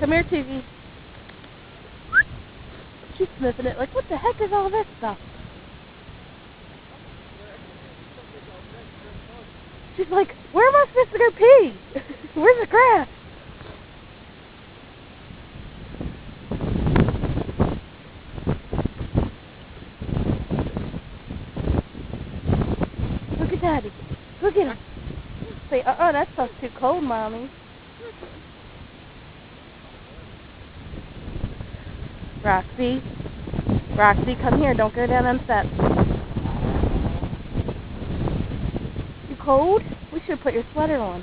Come here, Tiggy. She's sniffing it like, what the heck is all this stuff? She's like, where am I supposed to go pee? Where's the grass? Look at Daddy. Look at him. Say, that stuff's too cold, Mommy. Roxie. Roxie, come here. Don't go down them steps. You cold? We should put your sweater on.